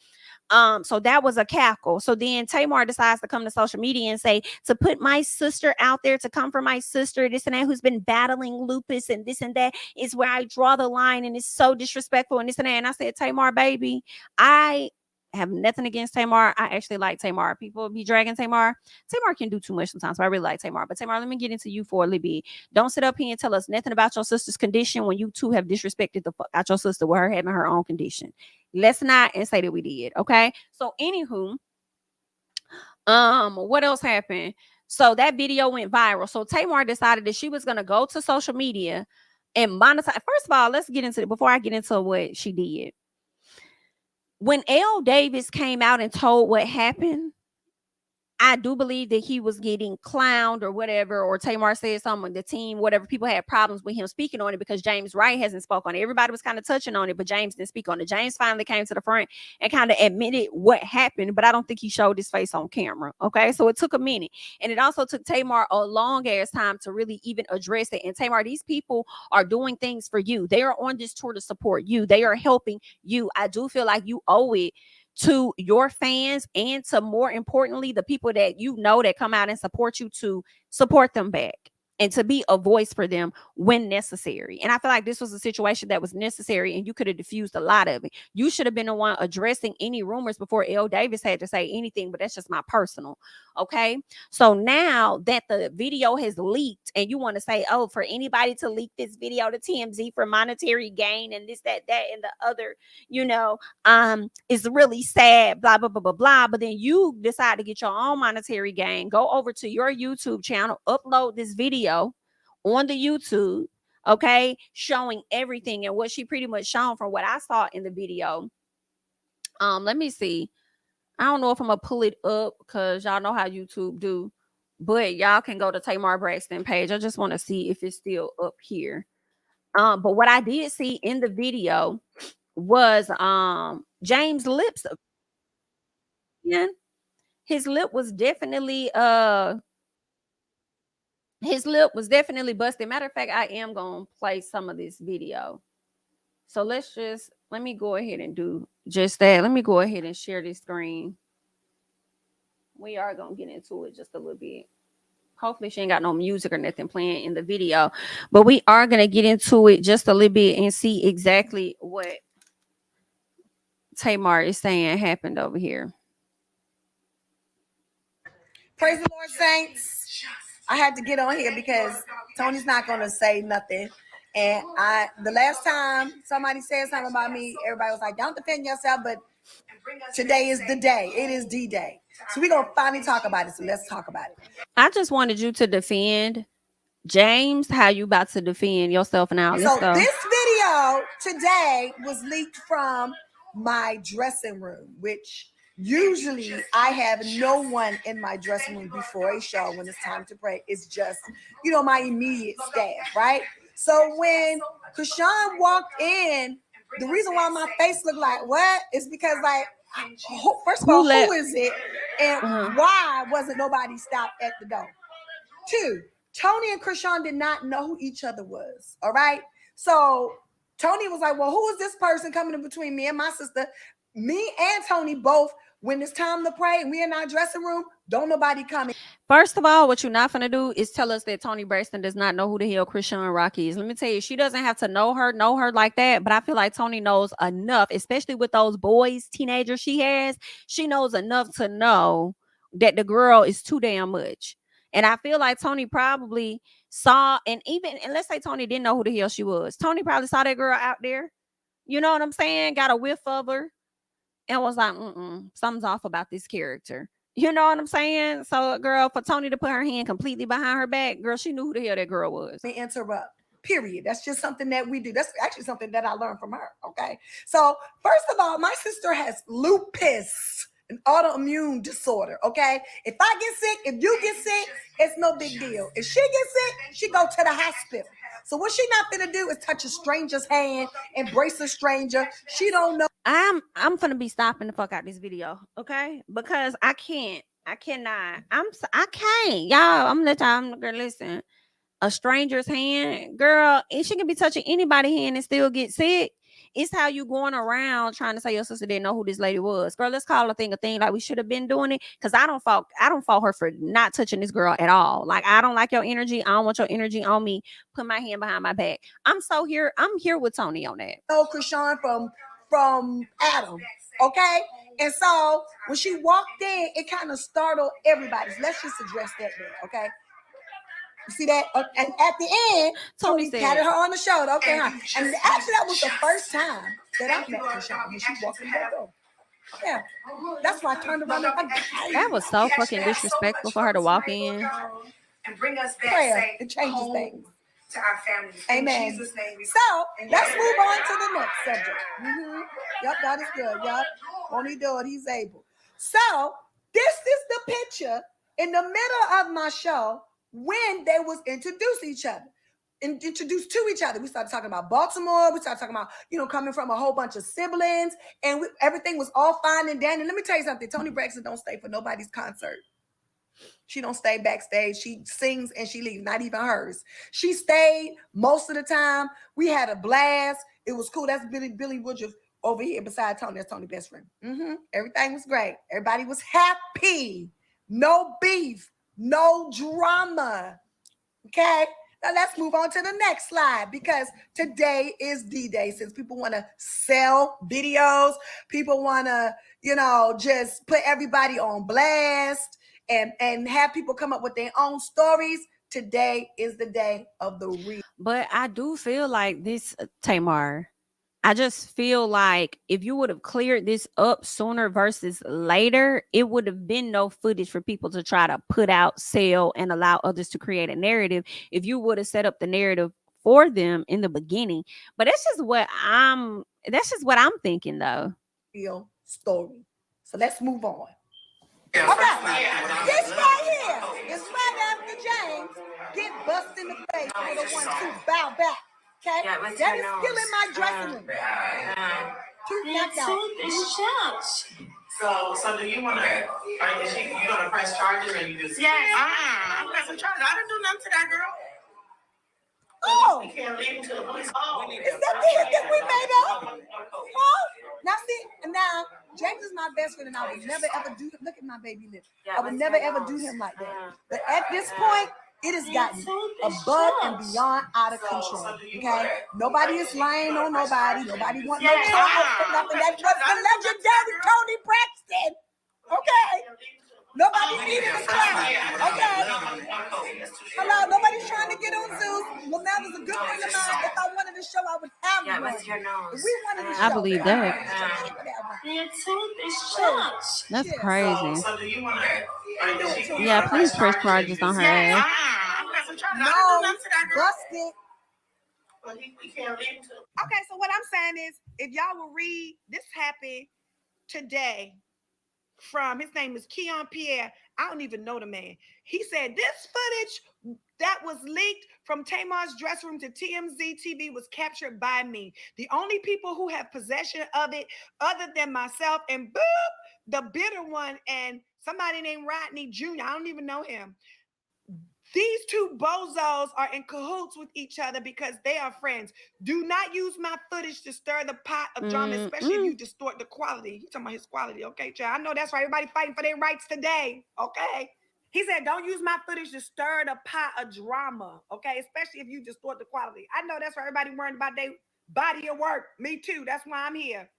So that was a cackle. So then Tamar decides to come to social media and say, to put my sister out there, to come for my sister, this and that, who's been battling lupus and this and that, is where I draw the line, and it's so disrespectful and this and that. And I said, Tamar, baby, I have nothing against Tamar. I actually like Tamar. People be dragging Tamar. Tamar can do too much sometimes, but I really like Tamar. But Tamar, let me get into you for a little bit. Don't sit up here and tell us nothing about your sister's condition when you two have disrespected the fuck out your sister with her having her own condition. Let's not and say that we did. Okay. So anywho, what else happened? So that video went viral. So Tamar decided that she was gonna go to social media and monetize. First of all, let's get into it before I get into what she did. When Elle Davis came out and told what happened, I do believe that he was getting clowned or whatever, or Tamar said something, the team, whatever, people had problems with him speaking on it because James Wright hasn't spoke on it. Everybody was kind of touching on it, but James didn't speak on it. James finally came to the front and kind of admitted what happened, but I don't think he showed his face on camera. Okay. So it took a minute. And it also took Tamar a long ass time to really even address it. And Tamar, these people are doing things for you. They are on this tour to support you. They are helping you. I do feel like you owe it to your fans and to, more importantly, the people that that come out and support you, to support them back and to be a voice for them when necessary. And I feel like this was a situation that was necessary, and you could have diffused a lot of it. You should have been the one addressing any rumors before Elle Davis had to say anything, but that's just my personal. Okay. So now that the video has leaked and you want to say, oh, for anybody to leak this video to TMZ for monetary gain and this, that, and the other, is really sad, blah, blah, blah, blah, blah. But then you decide to get your own monetary gain, go over to your YouTube channel, upload this video on the YouTube, okay, showing everything. And what she pretty much shown from what I saw in the video, let me see. I don't know if I'm gonna pull it up because y'all know how YouTube do, but y'all can go to Tamar Braxton page. I just want to see if it's still up here. But what I did see in the video was James' lips. Yeah, his lip was definitely busted. Matter of fact, I am gonna play some of this video. So let me go ahead and do just that. Let me go ahead and share this screen. We are gonna get into it just a little bit. Hopefully she ain't got no music or nothing playing in the video, but we are gonna get into it just a little bit and see exactly what Tamar is saying happened over here. Praise the Lord, saints. I had to get on here because Tony's not going to say nothing. And the last time somebody said something about me, everybody was like, don't defend yourself, but today is the day. It is D-Day. So we're going to finally talk about it. So let's talk about it. I just wanted you to defend James. How you about to defend yourself now? So this video today was leaked from my dressing room, which usually I have no one in my dressing room before a show when it's time to pray. It's just, my immediate staff, right? So when Krishan walked in the reason why my face looked like what is because like, first of all, who is it, and why wasn't nobody stopped at the door? 2, Tony and Krishan did not know who each other was. All right, so Tony was like, well, who is this person coming in between me and my sister? Me and Tony both, when it's time to pray, we in our dressing room, don't nobody come in. First of all, what you're not gonna do is tell us that Tony Braxton does not know who the hell Krishan Rocky is. Let me tell you, she doesn't have to know her like that. But I feel like Tony knows enough, especially with those boys, teenagers she has. She knows enough to know that the girl is too damn much. And I feel like Tony probably saw, and let's say Tony didn't know who the hell she was. Tony probably saw that girl out there. You know what I'm saying? Got a whiff of her and was like, something's off about this character. You know what I'm saying? So, girl, for Tony to put her hand completely behind her back, girl, she knew who the hell that girl was. We interrupt. Period. That's just something that we do. That's actually something that I learned from her. Okay. So, first of all, my sister has lupus, an autoimmune disorder. Okay. If I get sick, if you get sick, it's no big deal. If she gets sick, she go to the hospital. So what she not gonna do is touch a stranger's hand, embrace a stranger. She don't know. I'm gonna be stopping the fuck out this video, okay? Because I can't. I cannot. I can't. Y'all, I'm gonna listen. A stranger's hand, girl, and she can be touching anybody's hand and still get sick. It's how you going around trying to say your sister didn't know who this lady was. Girl, let's call a thing like we should have been doing it. Cause I don't fault her for not touching this girl at all. Like, I don't like your energy. I don't want your energy on me. Put my hand behind my back. I'm here with Tony on that. Oh, Krishan from Adam. Okay. And so when she walked in, it kind of startled everybody. So let's just address that there. Okay. You see that? And at the end, Tony patted her on the shoulder. Okay, huh? And actually, that was the first time that I met Krishan when she walked in that door. Yeah, that's why I turned around. That was so fucking disrespectful for her to walk in. And bring us back. Prayer, it changes things. To our families. Amen. In Jesus' name. So let's move on to the next subject. Yep, that is good. Yep, won't he do it? He's able. So this is the picture in the middle of my show when they was introduced to each other. We started talking about Baltimore. We started talking about, coming from a whole bunch of siblings, and everything was all fine and dandy. And let me tell you something. Toni Braxton don't stay for nobody's concert. She don't stay backstage. She sings and she leaves, not even hers. She stayed most of the time. We had a blast. It was cool. That's Billy Woodruff over here beside Tony. That's Tony's best friend. Everything was great. Everybody was happy. No beef. No drama. Okay? Now let's move on to the next slide, because today is D-Day. Since people want to sell videos, people want to, just put everybody on blast and have people come up with their own stories. Today is the day of the real. But I do feel like this, Tamar. I just feel like if you would have cleared this up sooner versus later, it would have been no footage for people to try to put out, sell, and allow others to create a narrative. If you would have set up the narrative for them in the beginning. But that's just what I'm thinking, though. Real story. So let's move on. Okay, this right here is right after James get busted in the face with a 1-2 bow back. Okay, that is still in my dressing room. Tooth knocked out. So do you want to? You gonna press charges or you just? Yes. I'm pressing charges. I didn't do nothing to that girl. Oh, We can't leave to the police. is that the hit that we made up? Oh, now James is my best friend, and I would never ever do. Look at my baby lip. I would never ever do him like that. But at this point, it has gotten above and beyond out of control. Okay, nobody is lying on nobody. Nobody wants no trouble for nothing. That was the legendary Toni Braxton. Okay, nobody needed a clown. Okay, hello, nobody's trying to get on Zeus. Lamel is a good friend of mine. If I wanted a show, I would have one. If we wanted a show, I believe that. That's crazy. So do you want to? Yeah, please press charges on her ass. no, busted. We can't leave to. Okay, so what I'm saying is, if y'all will read, this happened today. from, his name is Keon Pierre. I don't even know the man. He said this footage that was leaked from Tamar's dressing room to TMZ TV was captured by me. The only people who have possession of it other than myself and boop, the bitter one, and somebody named Rodney Jr. I don't even know him. These two bozos are in cahoots with each other because they are friends. Do not use my footage to stir the pot of drama, especially if you distort the quality. He's talking about his quality, okay, child? I know that's right. Everybody fighting for their rights today, okay? He said, don't use my footage to stir the pot of drama, okay? Especially if you distort the quality. I know that's right. Everybody worrying about their body of work. Me too. That's why I'm here.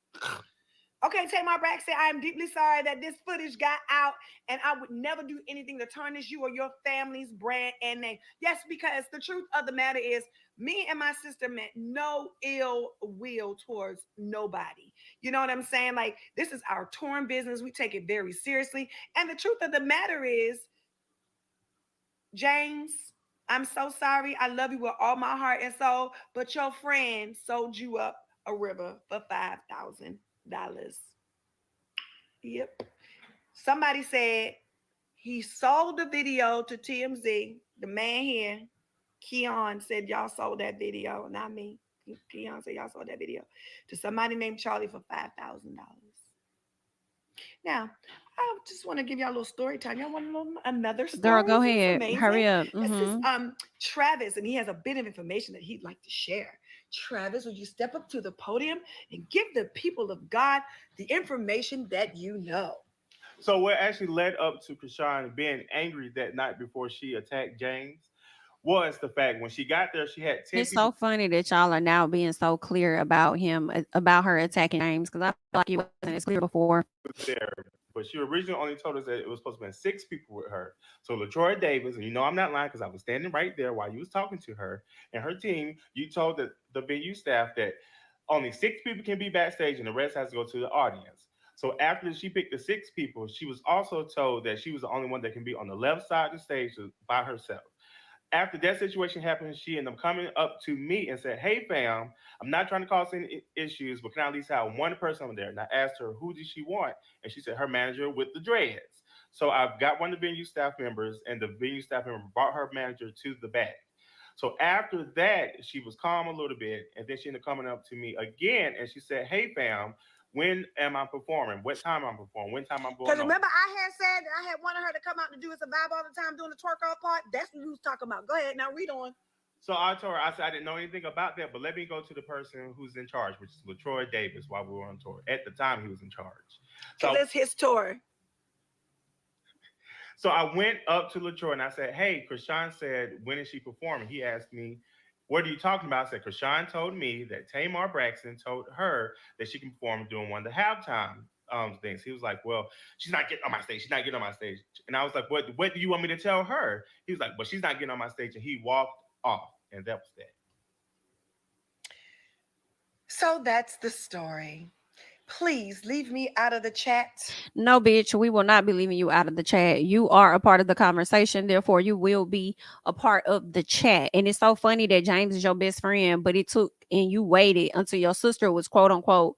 Okay, Tamar Braxton, I am deeply sorry that this footage got out, and I would never do anything to tarnish you or your family's brand and name. Yes, because the truth of the matter is, me and my sister meant no ill will towards nobody. You know what I'm saying? Like, this is our touring business. We take it very seriously. And the truth of the matter is, James, I'm so sorry. I love you with all my heart and soul, but your friend sold you up a river for $5,000. Yep. Somebody said he sold the video to TMZ. The man here, Keon, said y'all sold that video, not me. Keon said y'all sold that video to somebody named Charlie for $5,000. Now, I just want to give y'all a little story time. Y'all want to know another story? Girl, go ahead. Hurry up. This is Travis, and he has a bit of information that he'd like to share. Travis, would you step up to the podium and give the people of God the information that you know? So what actually led up to Krishan being angry that night before she attacked James was the fact when she got there, she had 10 It's people. so funny that y'all are now being so clear about him, about her attacking James, because I feel like he wasn't as clear before. There, but she originally only told us that it was supposed to be 6 people with her. So LaTroy Davis, and you know I'm not lying because I was standing right there while you was talking to her and her team. You told the venue staff that only 6 people can be backstage and the rest has to go to the audience. So after she picked the 6 people, she was also told that she was the only one that can be on the left side of the stage by herself. After that situation happened, she ended up coming up to me and said, "Hey, fam, I'm not trying to cause any issues, but can I at least have one person over there?" And I asked her, who did she want? And she said, her manager with the dreads. So I've got one of the venue staff members, and the venue staff member brought her manager to the back. So after that, she was calm a little bit, and then she ended up coming up to me again, and she said, "Hey, fam, when am I performing? What time I'm performing? When time I'm going?" Because remember, I had said that I had wanted her to come out and do a survival all the time doing the twerk off part. That's what we was talking about. Go ahead, now read on. So I told her, I said, I didn't know anything about that, but let me go to the person who's in charge, which is LaTroy Davis, while we were on tour. At the time, he was in charge. So it's his tour. So I went up to LaTroy and I said, "Hey, Krishan said, when is she performing?" He asked me, "What are you talking about?" I said, "Krishan told me that Tamar Braxton told her that she can perform during one of the halftime things." He was like, "Well, she's not getting on my stage. She's not getting on my stage." And I was like, What do you want me to tell her?" He was like, "Well, she's not getting on my stage." And he walked off. And that was that. So that's the story. Please leave me out of the chat. No, bitch, we will not be leaving you out of the chat. You are a part of the conversation. Therefore, you will be a part of the chat. And it's so funny that James is your best friend, but it took and you waited until your sister was quote unquote,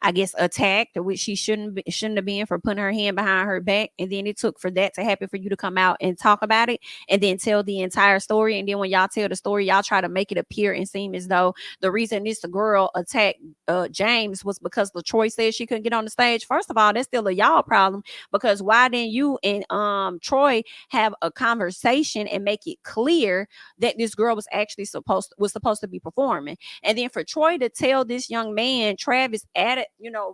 I guess, attacked, which she shouldn't have been, for putting her hand behind her back. And then it took for that to happen for you to come out and talk about it and then tell the entire story. And then when y'all tell the story, y'all try to make it appear and seem as though the reason this girl attacked James was because LaTroy said she couldn't get on the stage. First of all, that's still a y'all problem, because why didn't you and Troy have a conversation and make it clear that this girl was actually supposed to be performing? And then for Troy to tell this young man, Travis, at it,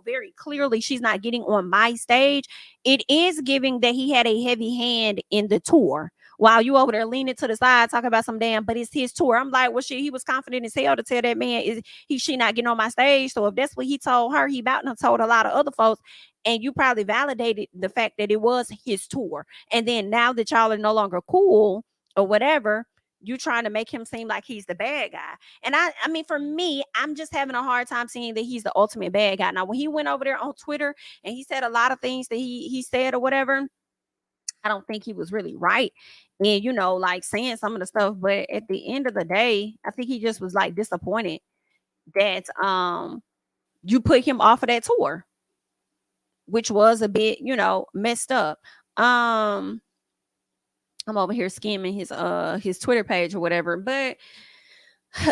very clearly, she's not getting on my stage. It is giving that he had a heavy hand in the tour, while you over there leaning to the side talking about some damn, but it's his tour. I'm like, well, shit, he was confident as hell to tell that man she not getting on my stage. So if that's what he told her, he about to told a lot of other folks. And you probably validated the fact that it was his tour. And then now that y'all are no longer cool or whatever, you trying to make him seem like he's the bad guy. And I mean, for me, I'm just having a hard time seeing that he's the ultimate bad guy. Now, when he went over there on Twitter and he said a lot of things that he said or whatever, I don't think he was really right. And, like saying some of the stuff. But at the end of the day, I think he just was like disappointed that you put him off of that tour. which was a bit, messed up. I'm over here skimming his Twitter page or whatever, but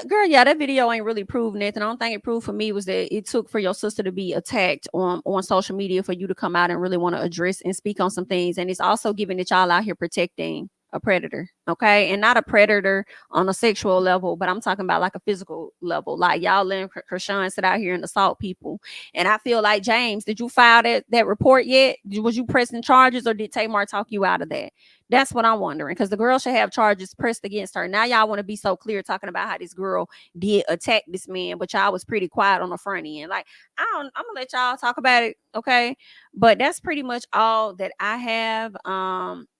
girl, yeah, that video ain't really proved nothing. The only thing it proved for me was that it took for your sister to be attacked on social media for you to come out and really want to address and speak on some things. And it's also giving that y'all out here protecting a predator, okay? And not a predator on a sexual level, but I'm talking about like a physical level. Like y'all letting Krishan sit out here and assault people. And I feel like, James, did you file that report yet? Was you pressing charges, or did Tamar talk you out of that? That's what I'm wondering, because the girl should have charges pressed against her. Now y'all want to be so clear talking about how this girl did attack this man, but y'all was pretty quiet on the front end. Like, I'm gonna let y'all talk about it, okay? But that's pretty much all that I have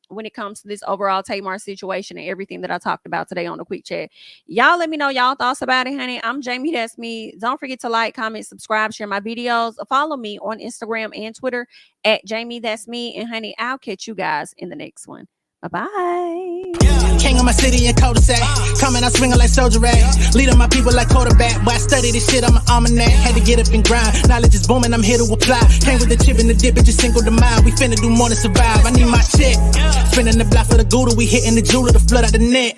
when it comes to this overall Tamar situation and everything that I talked about today on the quick chat. Y'all let me know y'all thoughts about it, honey. I'm Jami, that's me. Don't forget to like, comment, subscribe, share my videos. Follow me on Instagram and Twitter at Jami, that's me. And honey, I'll catch you guys in the next one. Bye-bye. King of my city and cul-de-sac. Coming out swinging like soldier rag. Leading my people like quarterback. But I study this shit, I'm an almanac. Had to get up and grind. Knowledge is booming, I'm here to apply. Came with the chip and the dip, it just single the mind. We finna do more than survive. I need my check. Spinning the block for the Gouda. We hitting the jeweler to flood out the net.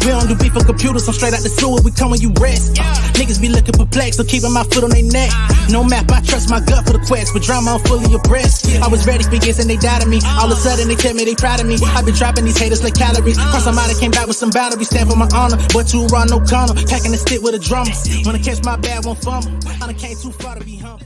We don't do beef for computers, I'm straight out the sewer. We come when you rest. Niggas be looking perplexed, so keeping my foot on their neck. No map, I trust my gut for the quest. But drama, I'm fully abreast. I was ready for years and they died of me. All of a sudden they tell me they proud of me. I been dropping these haters like calories. Cross some out, I came back with some boundaries. Stand for my honor, but you run no corner. Packing the stick with a drummer. Wanna catch my bad, won't fumble. I done came too far to be humble.